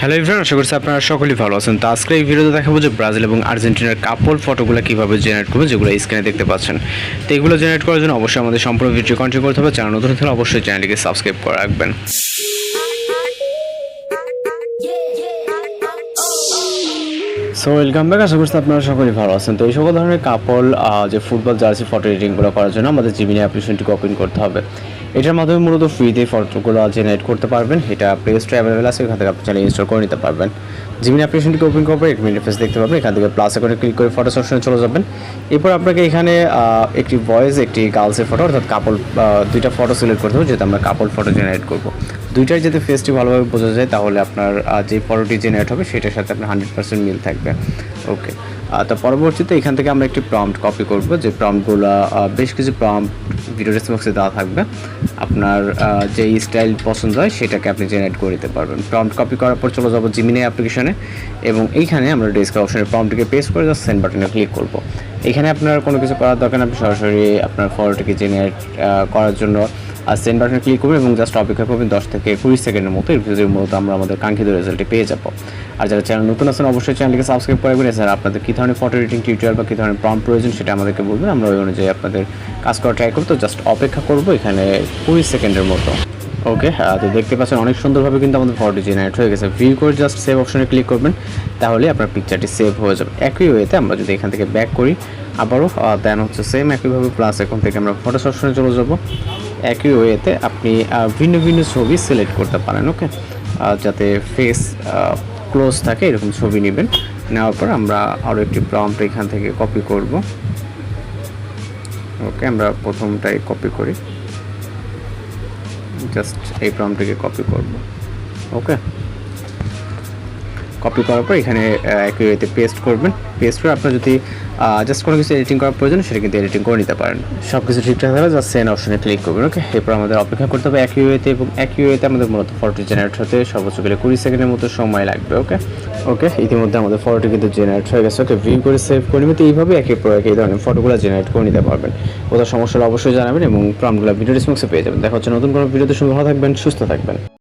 Hello everyone, আশা করছি আপনারা সকলেই ভালো আছেন। তো আজকে এই ভিডিওতে দেখাবো যে ব্রাজিল এবং আর্জেন্টিনার কাপল ফটোগুলো কীভাবে জেনারেট করবো, যেগুলো স্ক্রিনে দেখতে পাচ্ছেন। তো এগুলো জেনারেট করার জন্য অবশ্যই আমাদের সম্পূর্ণ ভিডিও কন্টিনিউ করতে হবে। চ্যানেল নতুন হলে অবশ্যই চ্যানেলটিকে সাবস্ক্রাইব করে রাখবেন। সো ওয়েলকাম ব্যাক, আশা করছি আপনারা সকলেই ভালো আছেন। তো এই সকল ধরনের কাপল যে ফুটবল জার্সি ফটো এডিটিংগুলো করার জন্য আমাদের জিমিনি অ্যাপ্লিকেশনটিকে ওপেন করতে হবে। এটার মাধ্যমে মূলত ফ্রিতে ফটোগুলো জেনারেট করতে পারবেন। এটা প্লে স্টোরে অ্যাভেলেবেল আছে, এখান থেকে আপনি চাইলে ইনস্টল করে নিতে পারবেন। জিমিনি অ্যাপ্লিকেশনটিকে ওপেন করবে, একটি ইন্টারফেস দেখতে পাবেন। এখান থেকে প্লাস আইকনে ক্লিক করে ফটো সেকশনে চলে যাবেন। এরপর আপনাকে এখানে একটি বয়েজ, একটি গার্লসের ফটো অর্থাৎ কাপল দুইটা ফটো সিলেক্ট করতে হবে, যেহেতু আমরা কাপল ফটো জেনারেট করব। দুইটার যাতে ফেসটি ভালোভাবে বোঝা যায়, তাহলে আপনার যে ফটোটি জেনারেট হবে সেটার সাথে আপনার 100% মিল থাকবে। ওকে, তো পরবর্তীতে এখান থেকে আমরা একটি প্রম্পট কপি করব, যে প্রম্পটগুলো বেশ কিছু প্রম্পট ভিডিও ডেসক্রিপশনে দেওয়া থাকবে। আপনার যেই স্টাইল পছন্দ হয় সেটাকে আপনি জেনারেট করে দিতে পারবেন। প্রম্পট কপি করার পর চলে যাব জিমিনি অ্যাপ্লিকেশনে, এবং এইখানে আমরা ডেসক্রিপশনের প্রম্পটটিকে পেস্ট করে জাস্ট সেন্ড বাটনে ক্লিক করব। এখানে আপনার কোনো কিছু করার দরকার না, আপনি সরাসরি আপনার ফটোটিকে জেনারেট করার জন্য সেন্ড বাটনে ক্লিক করবেন এবং জাস্ট অপেক্ষা করবেন 10 থেকে 20 সেকেন্ডের মতো। এর ভিতরে মূলত আমরা আমাদের কাঙ্ক্ষিত রেজাল্টটি পেয়ে যাব। আর যারা চ্যানেল নতুন আছেন অবশ্যই চ্যানেলটিকে সাবস্ক্রাইব করে রাখবেন। এছাড়া আপনাদের কী ধরনের ফটো এডিটিং টিউটোরিয়াল বা কী ধরনের প্রম্পট প্রয়োজন সেটা আমাদেরকে বলবেন, আমরা ওই অনুযায়ী আপনাদের কাজ করা ট্রাই করব। তো জাস্ট অপেক্ষা করব এখানে 20 সেকেন্ডের মতো। ওকে, তো দেখতে পাচ্ছেন অনেক সুন্দরভাবে কিন্তু আমাদের ফটোটি জেনারেট হয়ে গেছে। ভিউ করে জাস্ট সেভ অপশনে ক্লিক করবেন, তাহলে আপনার পিকচারটি সেভ হয়ে যাবে। একই ওয়েতে আমরা যদি এখান থেকে ব্যাক করি আবারও, দেন হচ্ছে সেম একইভাবে প্লাস এখন থেকে আমরা ফটো অপশনে চলে যাব। একই ওয়েতে আপনি ভিন্ন ভিন্ন ছবি সিলেক্ট করতে পারেন। ওকে, যাতে ফেস ক্লোজ থাকে এরকম ছবি নেবেন। নেওয়ার পর আমরা আরও একটি প্রম্পট এখান থেকে কপি করব। ওকে, আমরা প্রথমটাই কপি করি, জাস্ট এই প্রম্পটটিকে কপি করব। ওকে, কপি করার পর এখানে একই ওয়েতে পেস্ট করবেন। পেস্ট করে আপনার যদি জাস্ট কোনো কিছু এডিটিং করার প্রয়োজন সেটা কিন্তু এডিটিং করে নিতে পারেন। সব কিছু ঠিকঠাক থাকলে জাস্ট সেন্ড অপশনে ক্লিক করবেন। ওকে, এরপর আমাদের অপেক্ষা করতে হবে একই ওয়েতে, এবং একই ওয়েতে আমাদের মূলত ফটোটি জেনারেট হতে সর্বোচ্চ গেলে 20 সেকেন্ডের মতো সময় লাগবে। ওকে, ইতিমধ্যে আমাদের ফটোটি কিন্তু জেনারেট হয়ে গেছে। ওকে, ভিউ করে সেভ করে নিতে এইভাবে একের পর এক এই ধরনের ফটোগুলো জেনারেট করে নিতে পারবেন। কোথাও সমস্যা হলে অবশ্যই জানাবেন এবং প্রম্পটগুলো ভিডিও ডেসক্রিপশনে পেয়ে যাবেন। দেখা হচ্ছে নতুন কোনো ভিডিওতে। ভালো থাকবেন, সুস্থ থাকবেন।